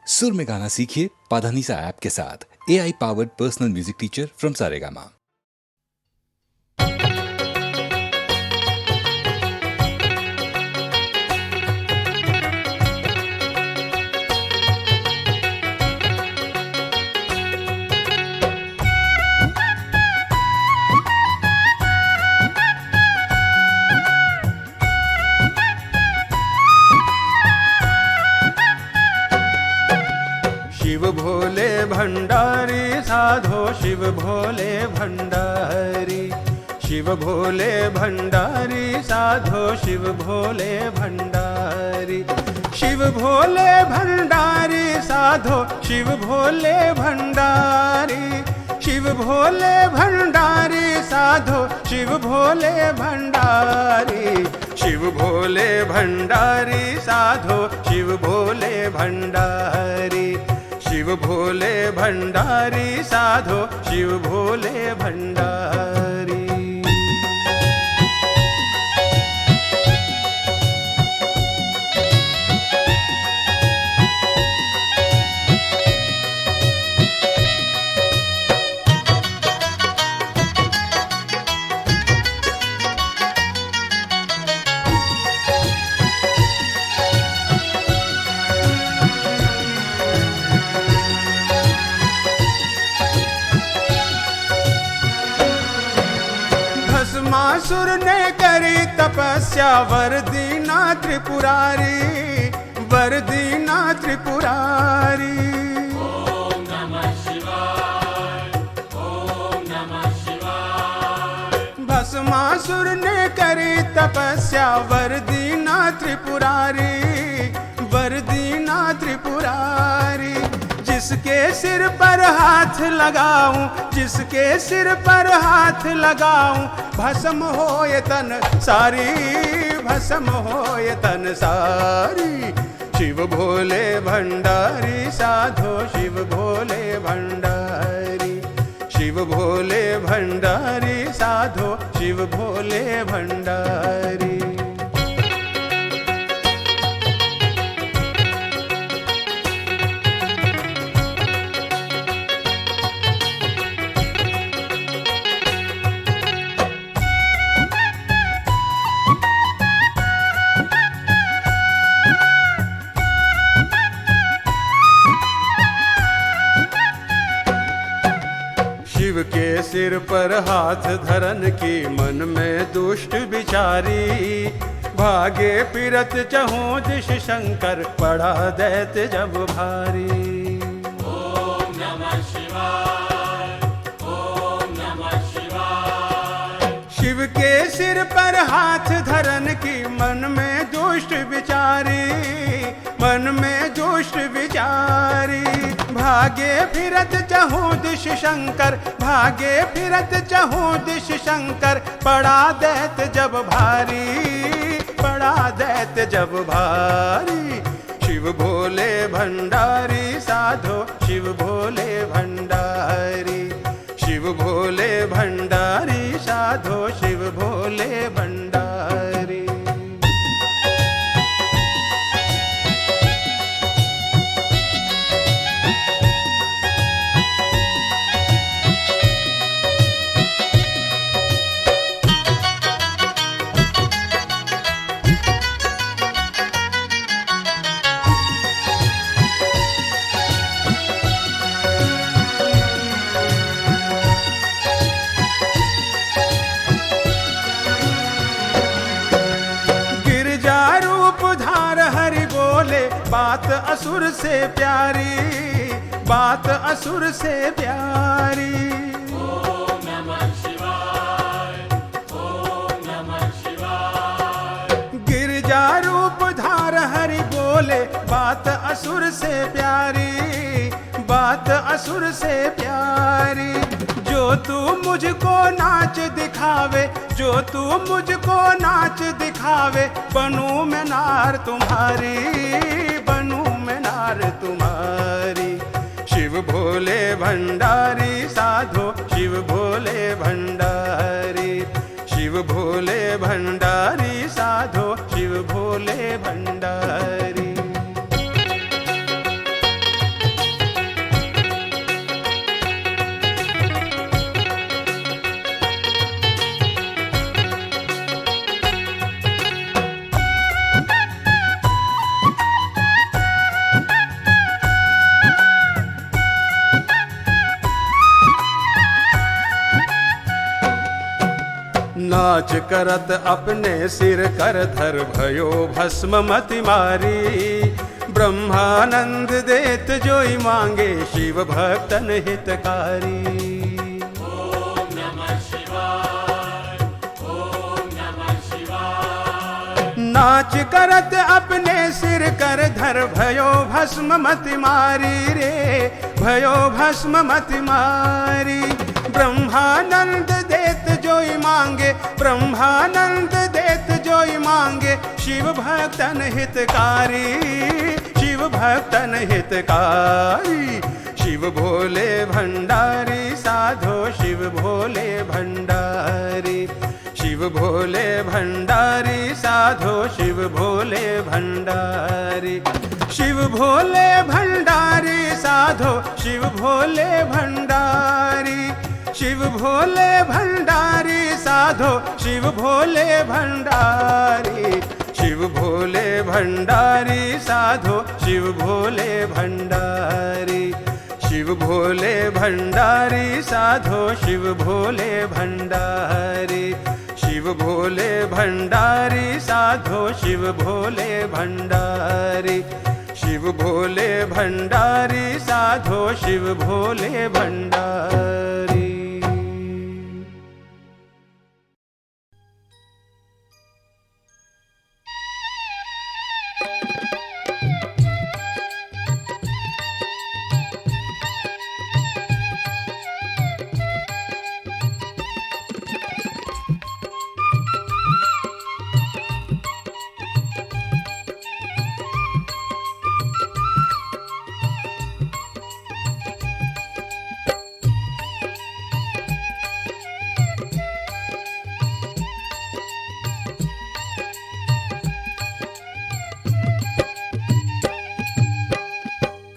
सुर में गाना सीखिए पाधानीसा ऐप के साथ। AI powered personal music teacher from Saregama. Shiv Bhole Bhandari साधो शिव भोले भंडारी, शिव भोले भंडारी साधो शिव भोले भंडारी, शिव भोले भंडारी साधो शिव भोले भंडारी, शिव भोले भंडारी साधो शिव भोले भंडारी, शिव भोले भंडारी साधो शिव भोले भंडारी, शिव भोले भंडारी साधो शिव भोले भंडारी। भस्मासुर ने करी तपस्या वर दीना त्रिपुरारी, वर दीना त्रिपुरारी। ओम नमः शिवाय, ओम नमः शिवाय। भस्मासुर ने करी तपस्या वर दीना त्रिपुरारी, वर दीना त्रिपुरारी। जिसके सिर पर हाथ लगाऊं, जिसके सिर पर हाथ लगाऊं, भस्म होए तन सारी, भस्म होए तन सारी। शिव भोले भंडारी साधो शिव भोले भंडारी, शिव भोले भंडारी साधो शिव भोले भंडारी। शिव के सिर पर हाथ धरन की मन में दुष्ट विचारी, भागे फिरत चहु दिश शंकर पड़ा दैत्य जब भारी। ओम नमः शिवाय, ओम नमः शिवाय। शिव के सिर पर हाथ धरन की मन में दुष्ट विचारी, मन में दुष्ट विचारी। भागे फिरत चहु दिश शंकर, भागे फिरत चहु दिश शंकर पड़ा दैत्य जब भारी, पड़ा दैत्य जब भारी। शिव भोले भंडारी साधो शिव भोले भंडारी, शिव भोले भंडारी साधो शिव भोले भंडारी। बात असुर से प्यारी, बात असुर से प्यारी। ओम नमः शिवाय, ओम नमः शिवाय। गिरजा रूप धार हरि बोले बात असुर से प्यारी, बात असुर से प्यारी। जो तू मुझको नाच दिखावे, जो तू मुझको नाच दिखावे, बनूं मैं नार तुम्हारी, बनूं मैं नार तुम्हारी। शिव भोले भंडारी साधो शिव भोले भंडारी, शिव भोले भंडारी साधो शिव भोले भंडारी। नाच करत अपने सिर कर धर भयो भस्म मति मारी। ब्रह्मानंद देत जोई मांगे शिव भक्तन हितकारी। ओम नमः शिवाय, ओम नमः शिवाय। नाच करत अपने सिर कर धर भयो भस्म मति मारी रे, भयो भस्म मति मारी। ब्रह्मानंद देत जोई मांगे, ब्रह्मानंद देत जोई मांगे शिव भक्तन हितकारी, शिव भक्तन हितकारी। शिव भोले भंडारी साधो शिव भोले भंडारी। शिव भोले भंडारी साधो शिव भोले भंडारी। शिव भोले भंडारी साधो शिव भोले भंडारी। शिव भोले भंडारी साधो शिव भोले भंडारी। शिव भोले भंडारी साधो शिव भोले भंडारी। शिव भोले भंडारी साधो शिव भोले भंडारी। शिव भोले भंडारी साधो शिव भोले भंडारी। शिव भोले भंडारी साधो शिव भोले भंडारी।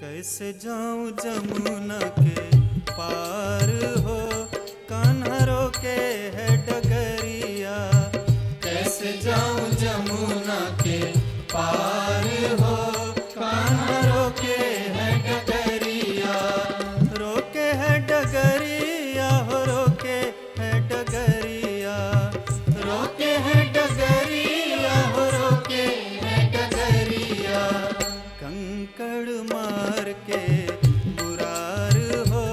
कैसे जाऊं जमुना के पार हो, कान्हा रोके है डगरिया। कैसे जाऊं जमुना के पार हो, कान्हा रोके है डगरिया। रोके है डगरिया हो, रोके है डगरिया। रोके है डगरिया हो, रोके है डगरिया। कंकड़ मार के मुरार हो,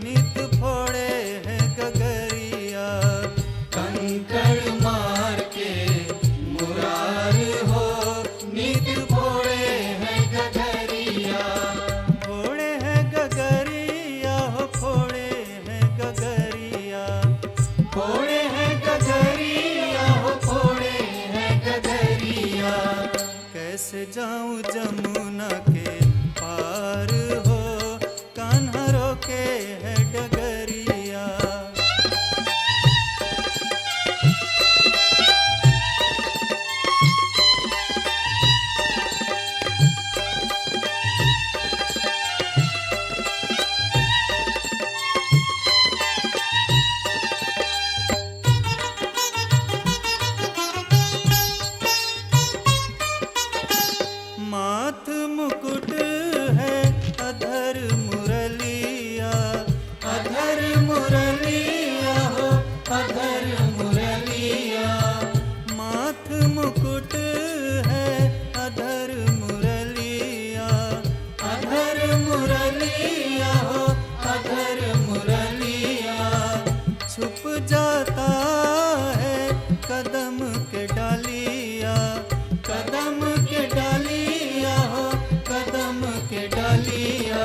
नित फोड़े है गगरिया। कंकड़ मार के मुरार हो, नित फोड़े है गगरिया। फोड़े है गगरिया हो, फोड़े है गगरिया। फोड़े है गगरिया हो, फोड़े है गगरिया। कैसे जाऊं जमुना के पार हो, कान्हा रोके है डगरिया। माथ मुकुट है अधर मुरलिया। अधर मुरलिया हो, अधर मुरलिया। माथ मुकुट है अधर मुरलिया। अधर मुरलिया हो, अधर मुरलिया। छुप जाता है कदम के डालिया। कदम के डालिया हो, कदम के डालिया।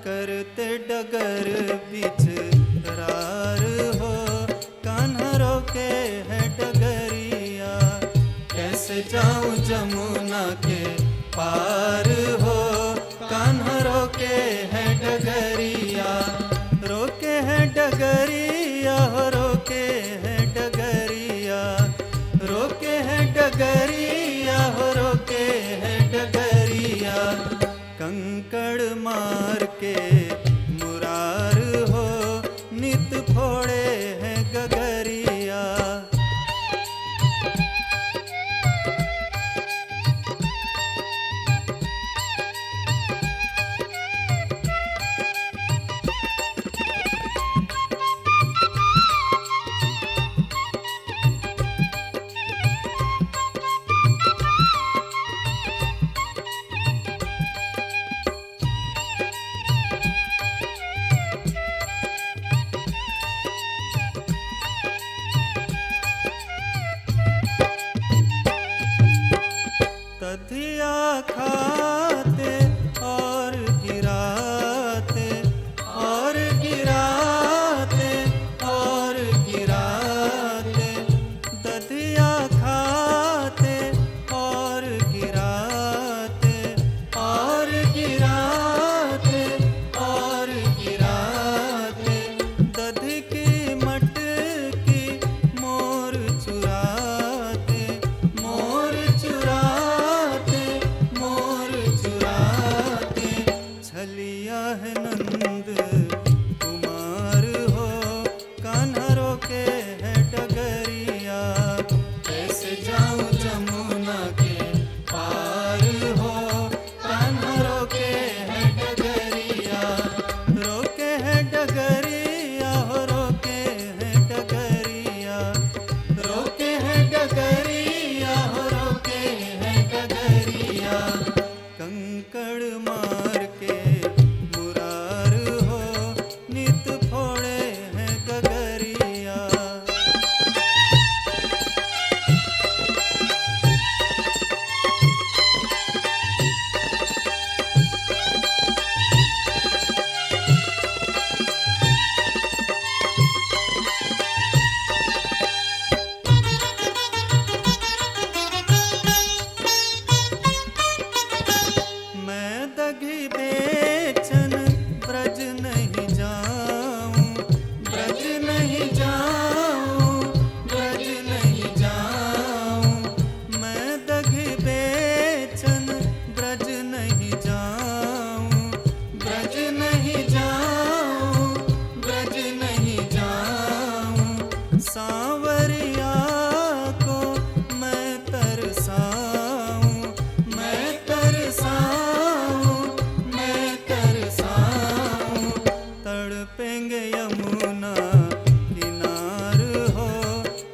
करते डगर बिच रार हो, कान्हा रोके है डगरिया। कैसे जाऊं जमुना के पार हो, कान्हा रोके है डगरिया। रोके है डगरिया हो, रोके है डगरिया। रोके है डगरिया हो, रोके है डगरिया। कंकड़ मार के मुरार हो, नित फोड़े है गगरिया। दघी बेचन ब्रज नहीं जाऊं, ब्रज नहीं जाऊं, ब्रज नहीं जाऊं। मैं दघी बेचन ब्रज नहीं जाऊं, ब्रज नहीं जाऊं, ब्रज नहीं जाऊं। सांवरिया को मैं तरसाऊं, मैं तरसाऊं, मैं तरसाऊं। तड़पेंगे यमुना किनार हो,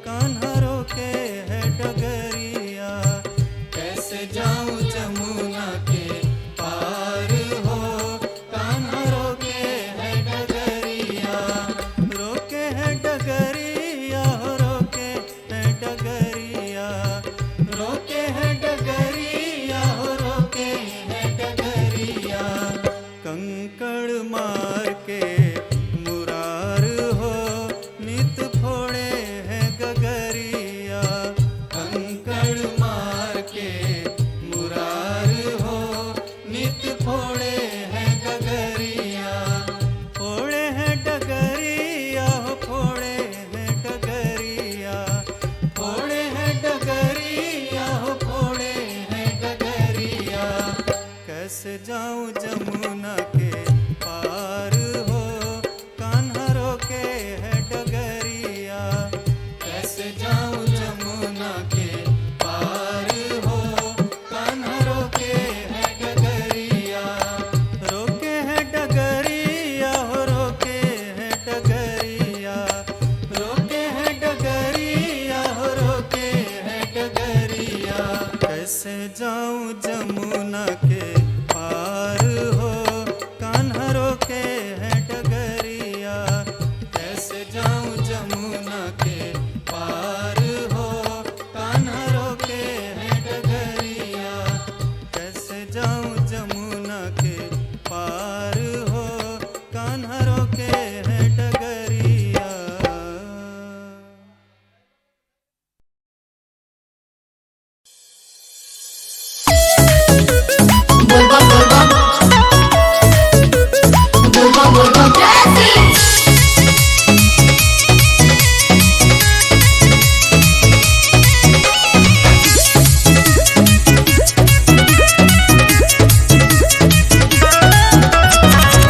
कान्हा रोके है डगरिया। कैसे जाऊं जमुना के पार हो, कान्हा रोके है डगरिया। रोके है डगरिया, रोके है डगरिया, रोके है डगरिया, रोके है डगरिया। कंकड़ मार के मुरार हो, नित फोड़े है गगरिया। कंकड़ मार के मुरार हो, नित फोड़े है गगरिया। फोड़े है डगरिया, फोड़े है डगरिया, फोड़े है डगरिया, फोड़े है डगरिया। कैसे जाऊं जमुना के पार हो, कान्हा रोके है डगरिया। कैसे जाऊं जमुना के पार हो, कान्हा रोके है डगरिया। रोके है डगरिया, रोके है डगरिया, रोके है डगरिया, रोके है डगरिया। कैसे जाऊं जमुना के पार हो, कान्हा रोके है डगरिया। कैसे जाऊं जमुना के पार हो, कान्हा रोके है डगरिया। कैसे जाऊं जमुना के पार हो, कान्हा रोके है डगरिया।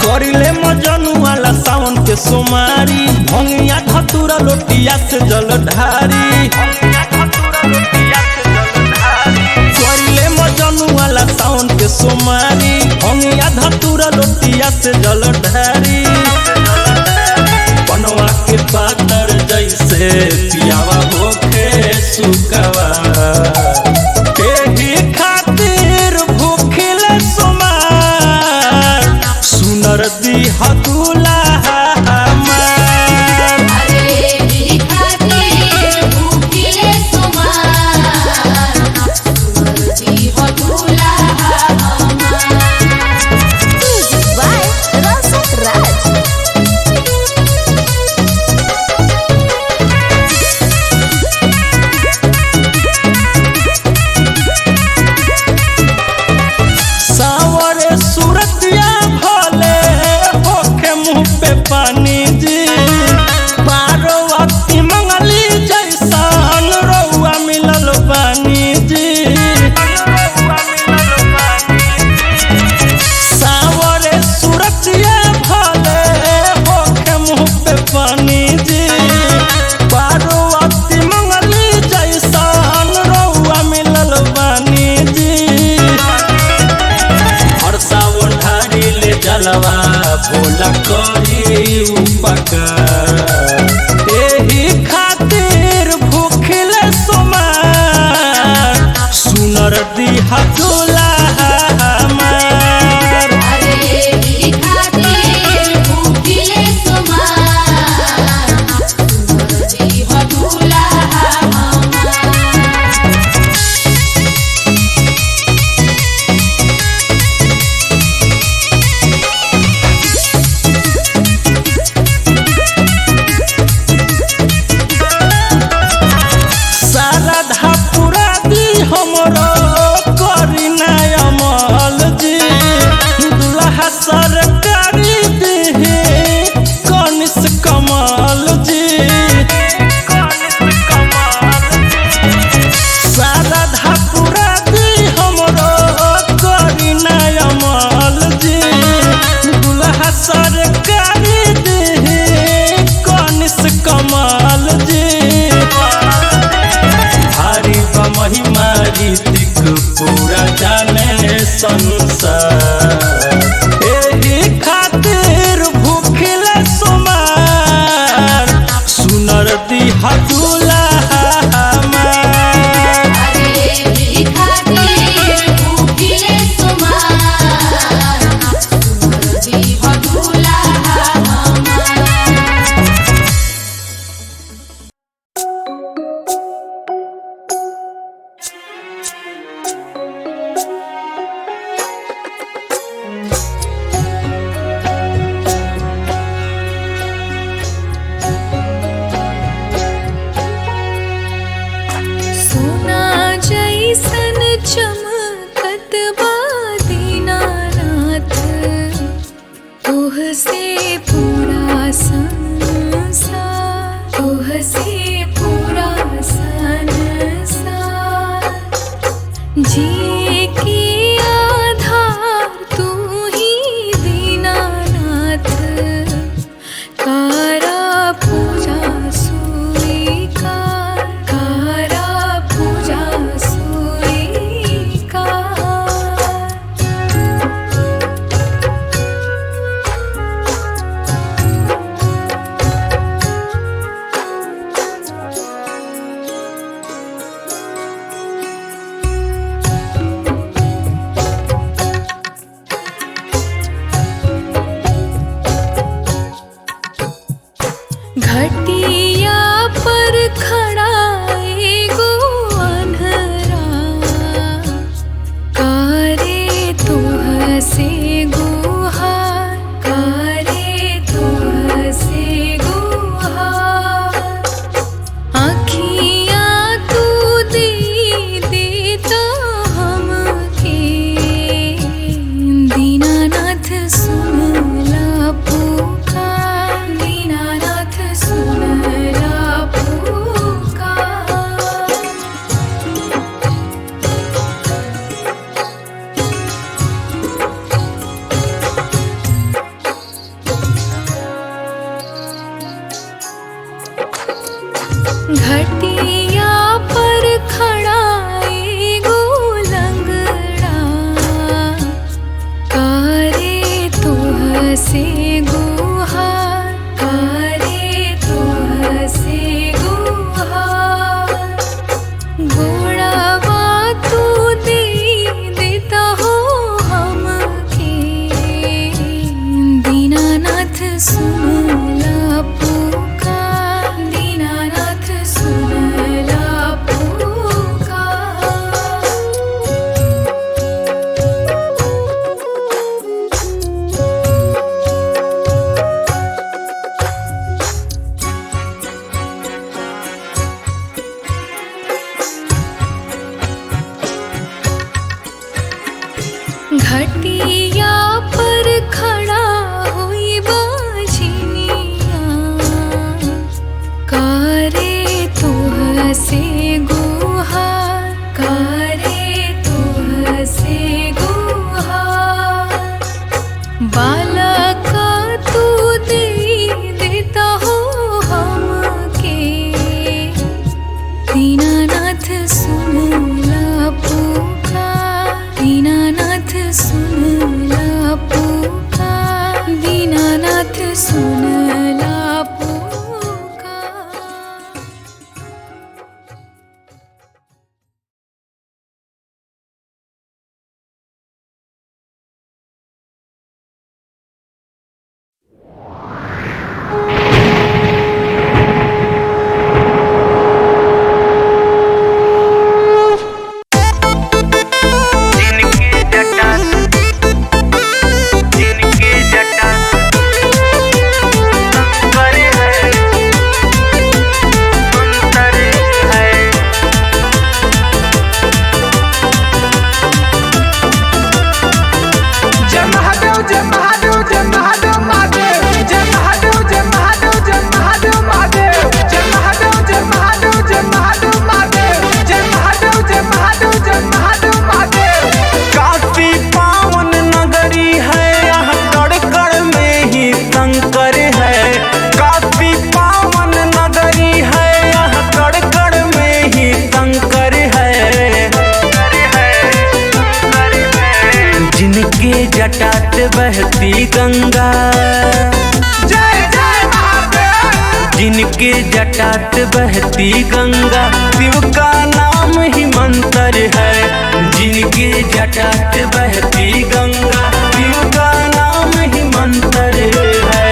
करिले मजनू वाला सावन के सोमारी, भंगिया धतूरा लोटिया से जल ढारी। करिले मजनू वाला सावन के सोमारी, भंगिया धतूरा लोटिया से जल ढारी। बनवा के पातर जैसे पियावा होके सुकवा, एही खातिर भूखिले सोमार, सुनर दीह दुल्हा हमार। सावरे सूरतिया भले होके मुँह पे पानी जी, बारो वक्ति मंगली जैसन रउआ मिलल बानी जी। सावरे सूरतिया भले होके मुँह पे पानी जी, बारो वक्ति मंगली जैसन रउआ मिलल बानी जी। हर सावन ढारी ले जलवा भोला करी उपकार, एही खातिर भूखिले सोमार, सुनर दीह दुल्हा हमार। से पूरा संसार, तोह से पूरा संसार, जी की आधार तू ही दीनानाथ, कारा पूजा स्वीकार, कारा पूजा स्वीकार। घटिया पर खड़ा एगो अन्हरा, कारे तोह से गुहार, कारे तोह से गुहार। आँखियाँ तू दे देता हमके, दीनानाथ सुनला पुकार, दीनानाथ सुनला पुकार। घटिया पर खड़ा एगो लंगड़ा, कारे तोह से गुहार, कारे तोह से गुहार। गोड़वा तू दे देता हो हमके, दीनानाथ सुनला पुकार, दीनानाथ सुनला पुकार। घटिया पर खड़ा हुई बाझिनिया, कारे तोह से गुहार, कारे तोह से गुहार। बालका तू दे देता हो हमके, दीनानाथ सुनला पुकार, दीनानाथ सुनला पुकार, दीनानाथ सुनला पुकार। जटात बहती गंगा, जय जय महादेव। जिनके जटात बहती गंगा, शिव का नाम ही मंत्र है। जिनके जटात बहती गंगा, शिव का नाम ही मंत्र है।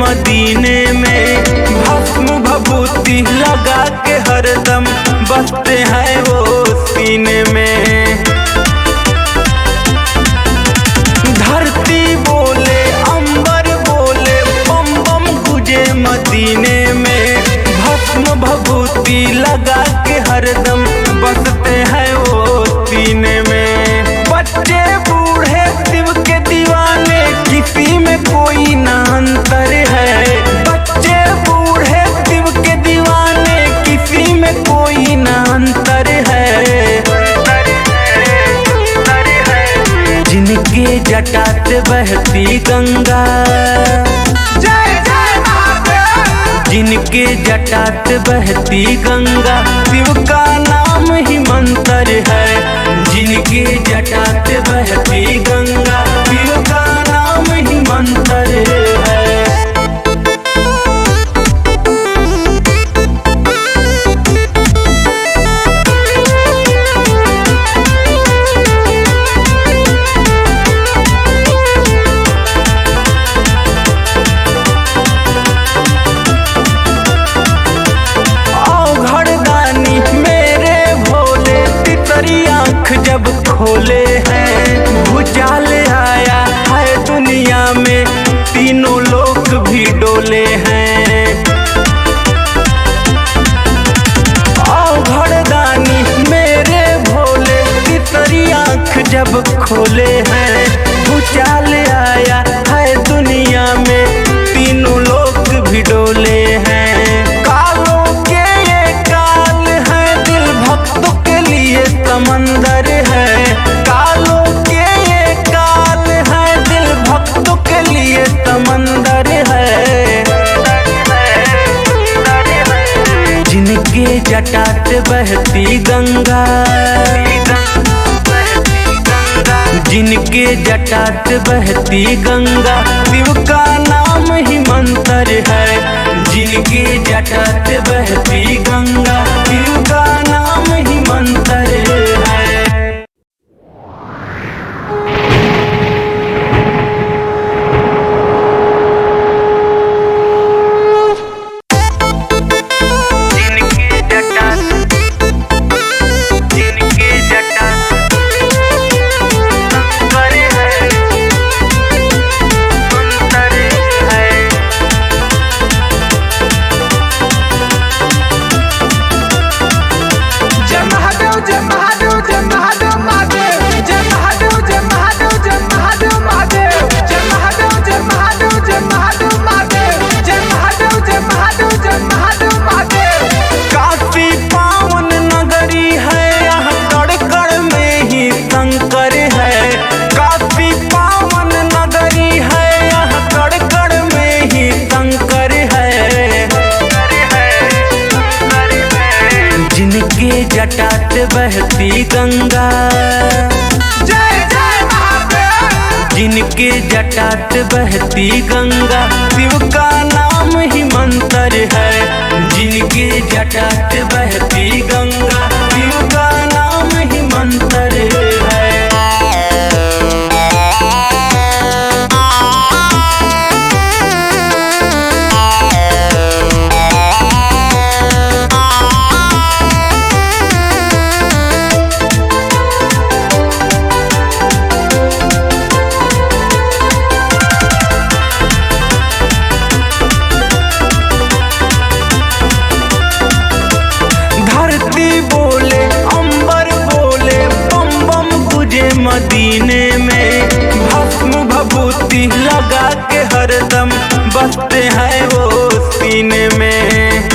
मदीने में भस्म भभूति लगा के हरदम बसते हैं वो सीने में। धरती बोले अंबर बोले बम बम गुजे मदीने में भस्म भभूति लगा के हरदम बसते हैं वो सीने में। बच्चे बूढ़े शिव के दीवाने किसी में कोई ना अंतर है। बच्चे बूढ़े शिव के दीवाने किसी में कोई ना अंतर है। जिनके जटात बहती गंगा, जय जय महादेव। जिनके जटात बहती गंगा शिव का नाम ही मंत्र है। जिनके जटात बहती गंगा शिव का नाम ही मंत्र है। जब खोले हैं भूचाल आया है दुनिया में, तीनों लोग भी डोले हैं। औघड़दानी मेरे भोले तितरी आँख जब खोले हैं भूचाल आया है दुनिया में, तीनों लोग भी डोले हैं। कालों के ये काल है दिल भक्तों के लिए समंदर है। कालों के ये काल है दिल भक्तों के लिए समंदर है। जिनके जटात बहती गंगा, जिनके जटात बहती गंगा शिव का नाम ही मंत्र है। जिनके जटात बहती गंगा शिव का नाम ही मंत्र है। जटात बहती गंगा, जय जय महादेव। जिनके जटात बहती गंगा शिव का नाम ही मंत्र है। जिनके जटात बहती गंगा शिव का नाम ही मंत्र है। मदीने में भस्म भभूति लगा के हरदम बसते हैं वो सीने में।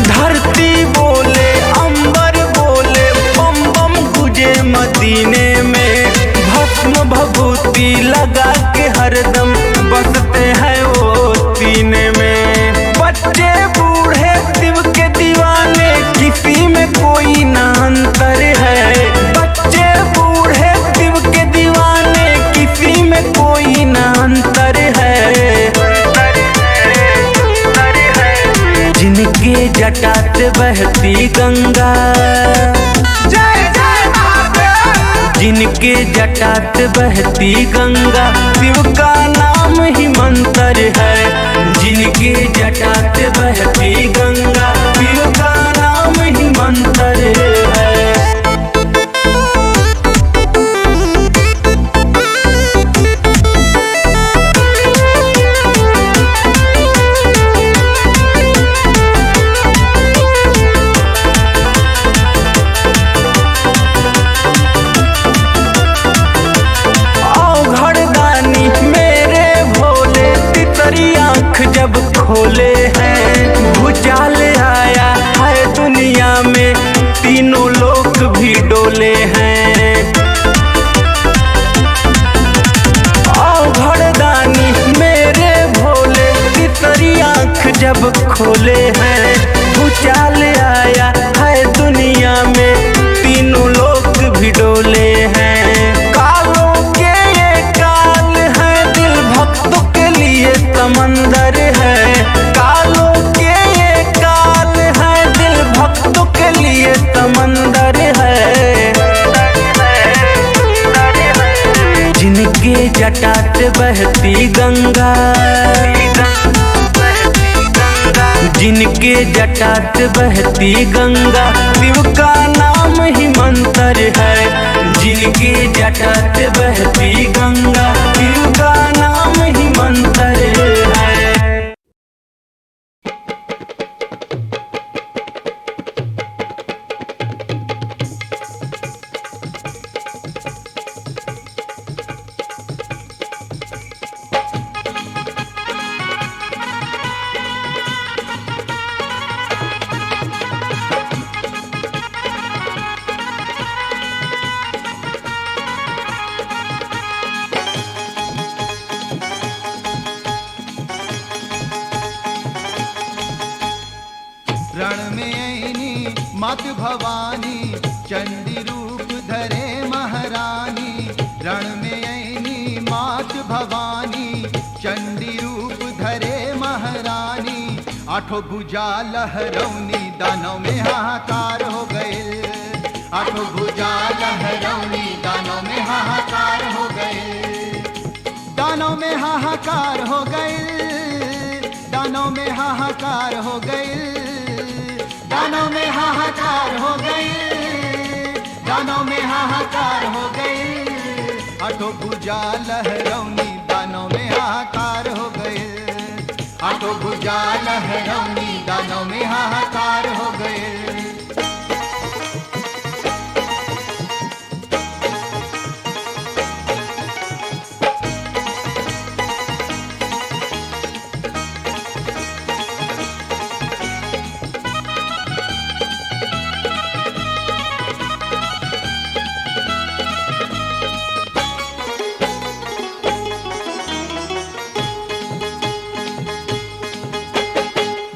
धरती बोले अंबर बोले बम बम गुजे मदीने में भस्म भभूति लगा के हरदम बसते हैं वो सीने में। बच्चे बूढ़े शिव के दीवाने किसी में कोई ना अंतर है। बच्चे बूढ़े शिव के दीवाने किसी में कोई ना अंतर है। जिनके जटात बहती गंगा, जय जय महादेव। जिनके जटात बहती गंगा शिव का नाम ही मंत्र है। जिनके जटात बहती गंगा शिव का नाम ही मंत्र है। जब खोले हैं भूचाल आया है दुनिया में, तीनों लोग भी डोले हैं। आओ घरदानी मेरे भोले, तितरी आँख जब खोले हैं भूचाल आया है दुनिया में, तीनों लोग भी डोले हैं। कालों के ये काल है, दिल भक्तों के लिए समंदर है। कालों के ये काल है, दिल भक्तों के लिए समंदर है। जिनके जटात बहती गंगा, जिनके जटात बहती गंगा शिव का नाम ही मंत्र है। जिनके जटात बहती गंगा शिव का नाम ही मंत्र है। रण में ऐनी मात भवानी, चंडी रूप धरे महारानी। रण में ऐनी मात भवानी, चंडी रूप धरे महारानी। आठों भुजा लहरौनी, दानों में हाहाकार हो गए। आठों भुजा लहरौनी, दानों में हाहाकार हो गए। दानों में हाहाकार हो गए, दानों में हाहाकार हो गए। दानों में हाहाकार हो गए, दानों में हाहाकार हो गए। आठों भुजा लहरौनी, दानों में हाहाकार हो गए। आठों भुजा लहरौनी, दानों में हाहाकार हो गए।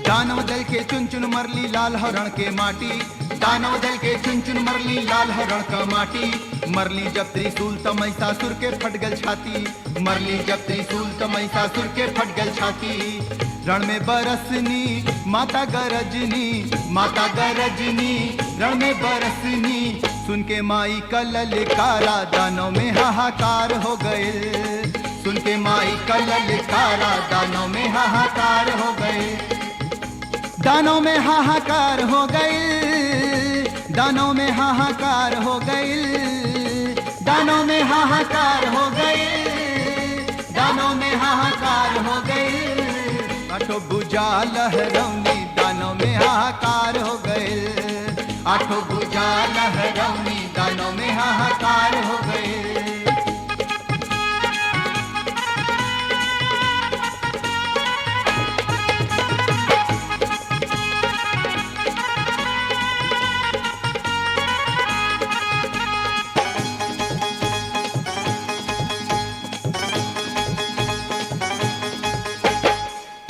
दानव दल के चुन चुन मरली लाल हरण के माटी। दानव दल के चुन चुन मरली लाल हरण का माटी। मरली जब त्रिशूल त महिषासुर के फट गल छाती। मरली जब त्रिशूल त महिषासुर के फट गल छाती। रण में बरसनी माता गरजनी, माता गरजनी रण में बरसनी। सुन के माई का ललकारा, दानों में हाहाकार हो गए। सुन के माई का ललकारा, दानों में हाहाकार हो गए। दानों में हाहाकार हो गए, दानों में हाहाकार हो गए। दानों में हाहाकार हो गए, दानों में हाहाकार हो गए। आठों भुजा लहरौनी, दानों में हाहाकार हो गए। आठों भुजा लहरौनी, दानों में हाहाकार हो गए।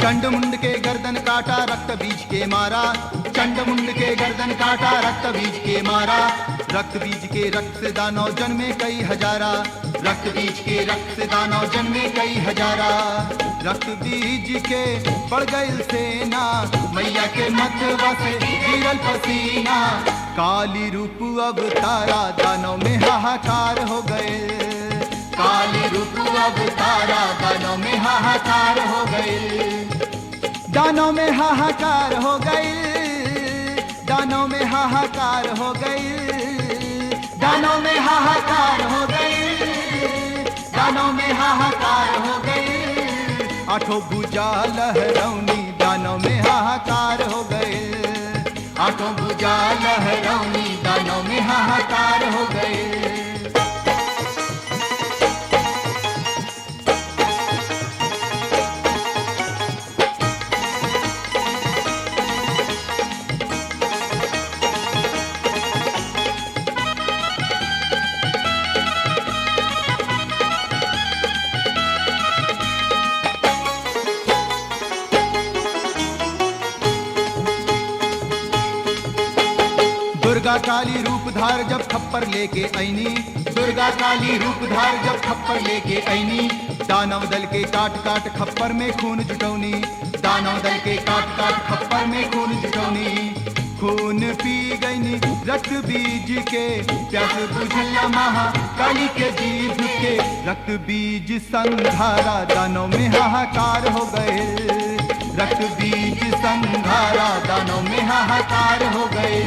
चंड मुंड के गर्दन काटा, रक्त बीज के मारा। चंड मुंड के गर्दन काटा, रक्त बीज के मारा। रक्त बीज के रक्त से दानव जन्मे कई हजारा। रक्त बीज के रक्त से दानव जन्मे कई हजारा। रक्त बीज के पड़ गई सेना, मैया के मतवा से गिरल पसीना। काली रूप अवतारा, दानव में हाहाकार हो गए। काली रूप अवतारा दानों में हाहाकार हो गई, दानों में हाहाकार हो गई, दानों में हाहाकार हो गई, दानों में हाहाकार हो गई, दानों में हाहाकार हो गई। आठों भुजा लहरौनी दानों में हाहाकार हो गए, आठों भुजा लहरौनी दानों में हाहाकार हो गए। दुर्गा काली रूप धार जब खप्पर लेके आईनी, दुर्गा काली रूप धार जब खप्पर लेके आईनी, दानव दल के काट काट खप्पर में खून जुटौनी, दानव दल के काट काट खप्पर में खून जुटौनी। खून पी गईनी रक्त बीज के, प्यास बुझला महा काली के जीभ के, रक्त बीज संधारा दानों में हाहाकार हो गए, रक्त बीज संधारा दानों में हाहाकार हो गए,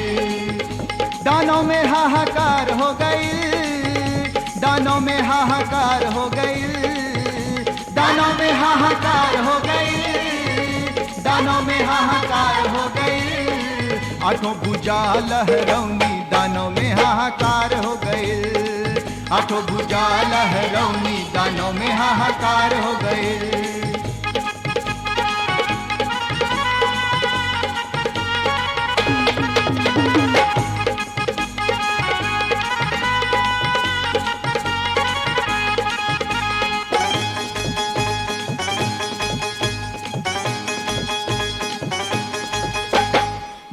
दानों में हाहाकार हो गई, दानों में हाहाकार हो गई, दानों में हाहाकार हो गई, दानों में हाहाकार हो गई। आठों भुजा लहरौनी दानों में हाहाकार हो गए, आठों भुजा लहरौनी दानों में हाहाकार हो गए।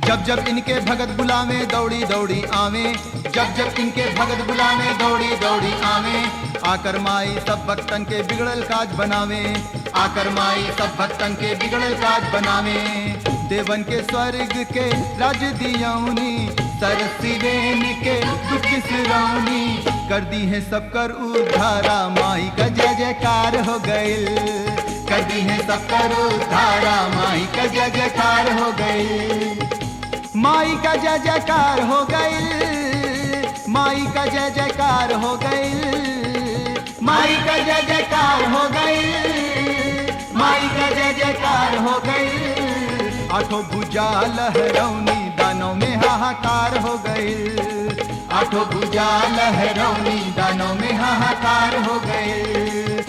जब जब इनके भगत बुलावे दौड़ी दौड़ी आवे, जब जब इनके भगत बुलावे दौड़ी दौड़ी आवे, आकर माई सब भक्तन के बिगड़ल काज बनावे, आकर माई सब भक्तन के बिगड़ल काज बनावे। देवन के स्वर्ग के राज दियौनी, सरसिवेन के दुख सिरौनी, कर दी है सब कर उद्धारा माई का जय जयकार हो गए, कर दी है सब कर उद्धारा माई का जय जयकार हो गए, माई का जय जयकार हो गई, माई का जय जयकार हो गई, माई का जय जयकार हो गई, माई का जय जयकार हो गई। आठों भुजा लहरौनी दानों में हाहाकार हो गई, आठों भुजा लहरौनी दानों में हाहाकार हो गए।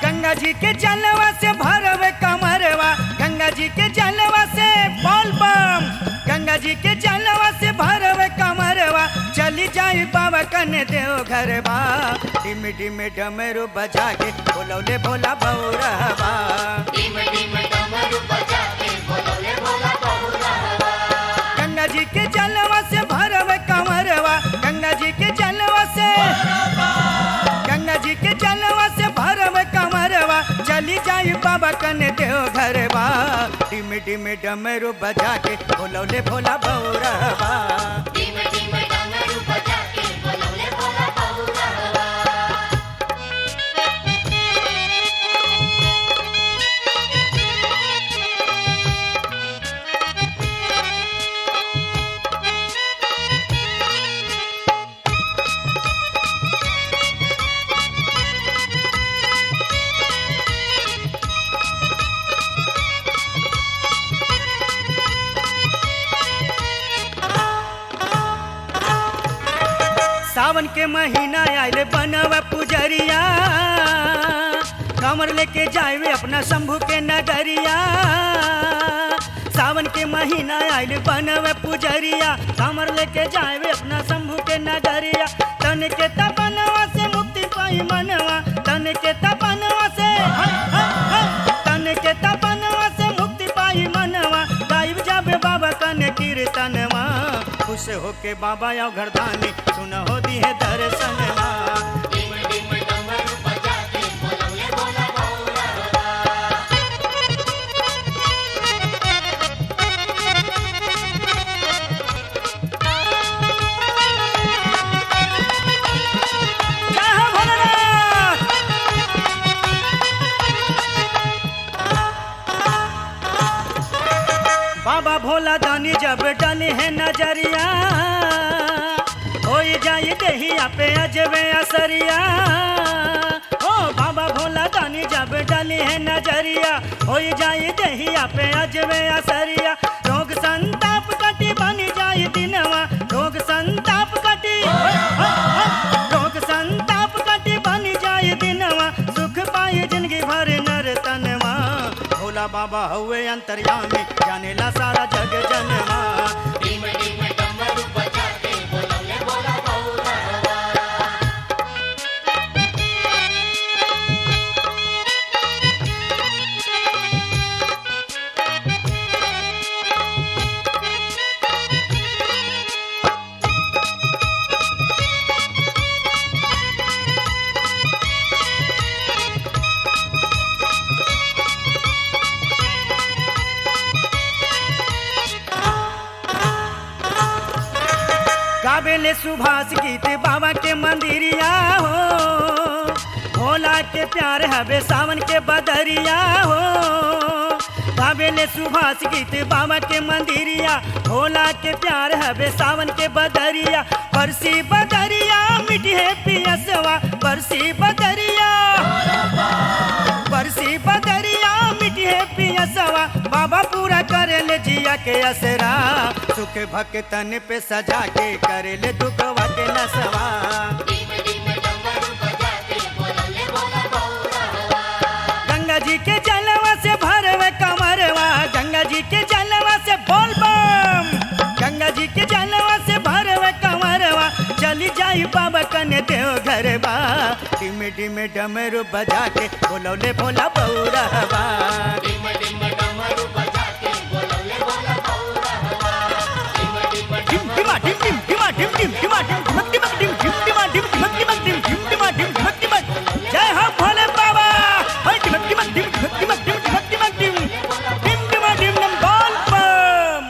गंगा जी के जलवा से भरवे कमरवा, गंगा जी के जलवा से बोल बम, गंगा जी के जलवा से भरवे कमरवा, चली जाई बाबा कने देव घरवा, डिम डिम डमरू बजा के बोलौले भोला बौरवा, डिम डिम डमरू बजा के बोलौले भोला बौरवा। गंगा जी के जलवा से भरवे कमरवा, गंगा जी के जलवा से, गंगा जी के जलवा से भरवे कमरवा, चली जाई बाबा कने देव घरवा, डिम डिम डमरू बजा के बोलौले भोला बौरवा, डिम डिम डमरू बजा के बोलौले भोला बौरवा। सावन के महीना आइले बनव पुजरिया कमर लेके जाए अपना शंभू के नगरिया। सावन के महीना आइले बनव पुजरिया कमर लेके जाए अपना शंभू के नगरिया। तन के तपनवा से मुक्ति पाई मनवा तन के तपनवा से तन के तपनवा से मुक्ति पाई मनवा। गायब जाबे बाबा कन कीर्तनवा खुश होके बाबा आओ घरदानी सुन हो दी है दर्शनवा। डिम डिम डमरू बजा के बोलौले भोला बौरहवा। जय हो भोलेनाथ। बाबा भोला दानी जब डाले है नजरिया हो जाई देहिया पे अजबे असरिया। ओ बाबा भोला दानी जब डाले है नजरिया हो जाई देहिया पे अजबे असरिया। रोग संताप कटी बन जाई दिनवा रोग संताप कटी रोग संताप कटी बन जाई दिनवा सुख पाए जिंदगी भर नर तनवा। भोला बाबा हुए अंतर्यामी जानेला सारा जग जनवा। डिम डिम डमरू बजा के बोलौले भोला बौरहवा। गावेले सुभाष गीत बाबा के मंदिरिया हो भोला के प्यार हवे सावन के बदरिया हो। गावेले सुभाष गीत बाबा के मंदिरिया भोला के प्यार हवे सावन के बदरिया। बरसी बदरिया मिठी है पियसवा बरसी बदरिया बरसी बदरिया मिठी है पियसवा। बाबा पूरा करेले जिया के असरा सुख भक्तन पे सजा के करेले दुखवा के नसवा। डिम डिम डमरू बजा के बोलौले भोला बौरहवा। गंगा जी के जलवा से भरवे कमरवा गंगा जी के जलवा से बोल बम गंगा जी के जलवा से भरवे कमरवा। चली जाई बाबा कने देव घरवा डिम डिम डमरू बजा के बोलौले भोला बौरहवा। डिम डिम डमरू बजा के बोलौले भोला बौरहवा। डिम डिम डिम डिमा डिम डिम डिमा डिम डिम डिमा डिम ढिमक ढिमक डिम डिम डिमा डिम ढिमक ढिमक डिम डिम डिमा डिम ढिमक ढिमक। जय हो भोले बाबा हाय ढिमक ढिमक डिम ढिमक ढिमक डिम ढिमक ढिमक डिम डिम डिमा डिम नम बोल बम।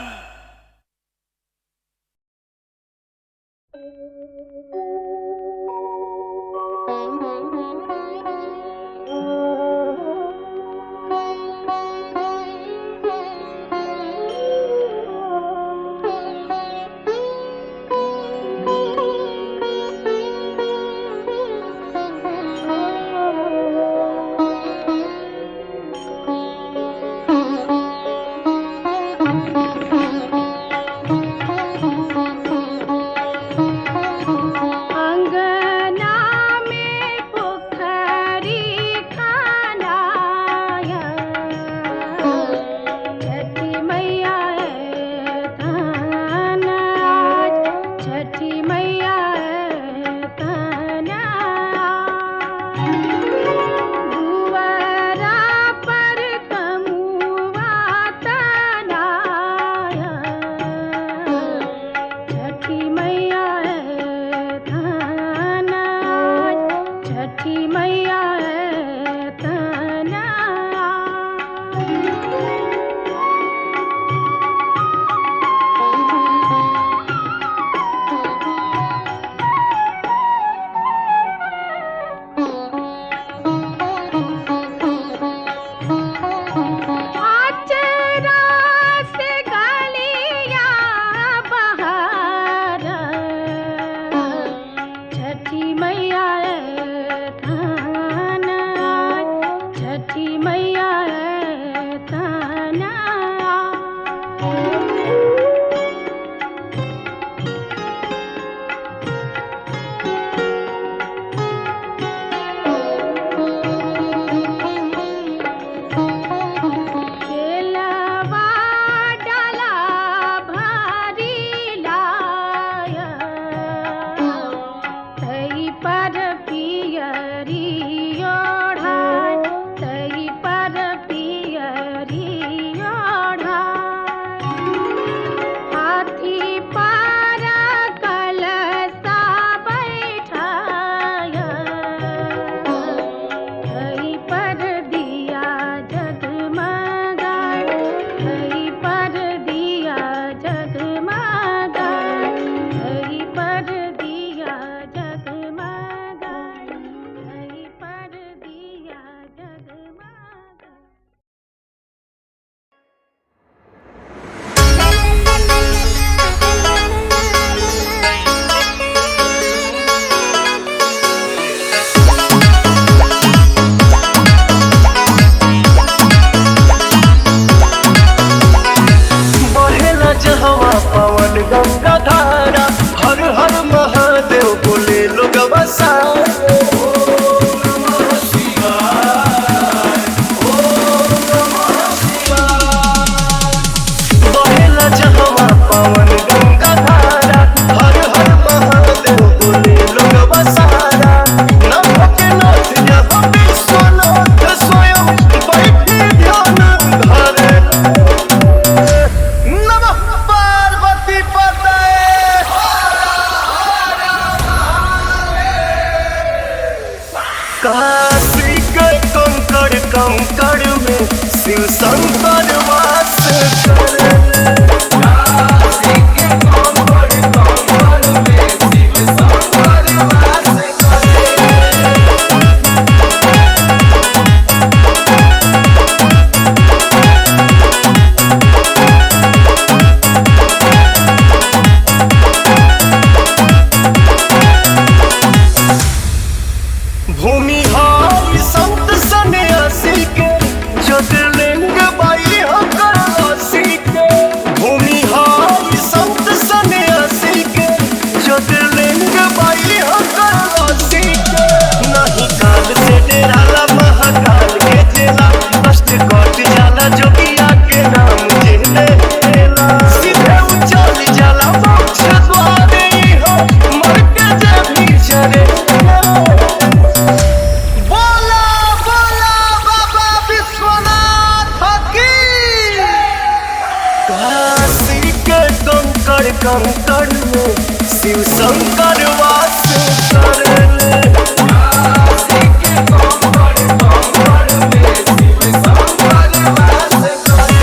पर पियरी ओढ़ाय तई पर पियरी ओढ़ाय हाथी पर कलसा बैठाय तई पर दिया जगमगाय तई पर दिया जगमगाय तई पर दिया जगमगाय तई पर दिया जगमगाय। बहेला जहवा पवन गंगा धारा हर हर महादेव बोले लोग बसाए बहेला जहवा पवन गंगा धारा हर हर महादेव बोले लोग बसारा नभ के नाथ जहाँ विश्वनाथ स्वयं बैठे ध्यान धरे नमः पार्वती पतये काशी के कंकड़ कंकड़ में शिव शंकर वास करे काशी के कंकड़ कंकड़ में शिव शंकर वास करे भूमि हार संत सन्यासी के ज्योतिर्लिंग बाई होकर वासी के भूमि हार संत सन्यासी के ज्योतिर्लिंग बाई होकर वासी के नहीं काल से डेराला महाकाल के चेला कष्ट कट जाला जोगिया के नाम जिले चेला सीधे उचल जाला मोक्ष द्वारे हो मर के जे भी चरे बोला बोला बाबा विश्वनाथ की काशी के कंकड़ कंकड़ में शिव शंकर वास करे काशी के कंकड़ कंकड़ में शिव शंकर वास करे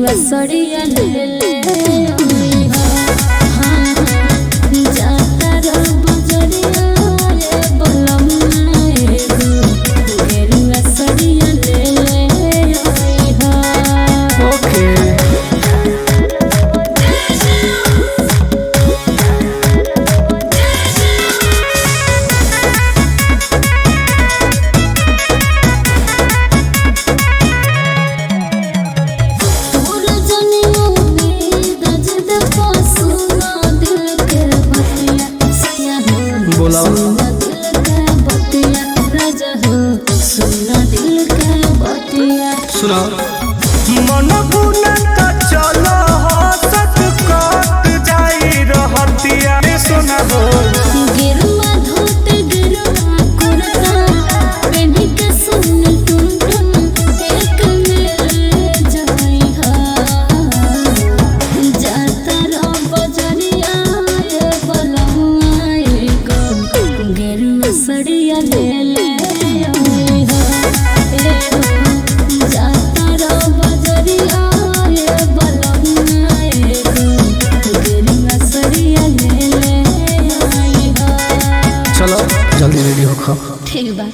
गेरुआ सड़िया ले ले आई हा हाँ जाता रो बजरिया रे बलम एगो गेरुआ सड़िया ले ले आई हा ओके पूरा जनियो में दर्द पसुना दिल के बतिया सया हो बोला। सुना दिल के बतिया राजा हो सुना दिल के बतिया सुना मन बुना का चलो हसत कट जाई रहतिया सुना हो गिरुआ धोते गिरुआ कुर्ता पेनी के सुन टुन टुन एक मेरे जाई हा जाता रो बजरिया रे बलमुआ एगो गिरुआ सड़िया ले ले आई हा एगो जाता रो बजरिया रे बलमुआ एगो गिरुआ सड़िया ले ले आई हा चलो जल्दी रेडी हो खा ठीक बा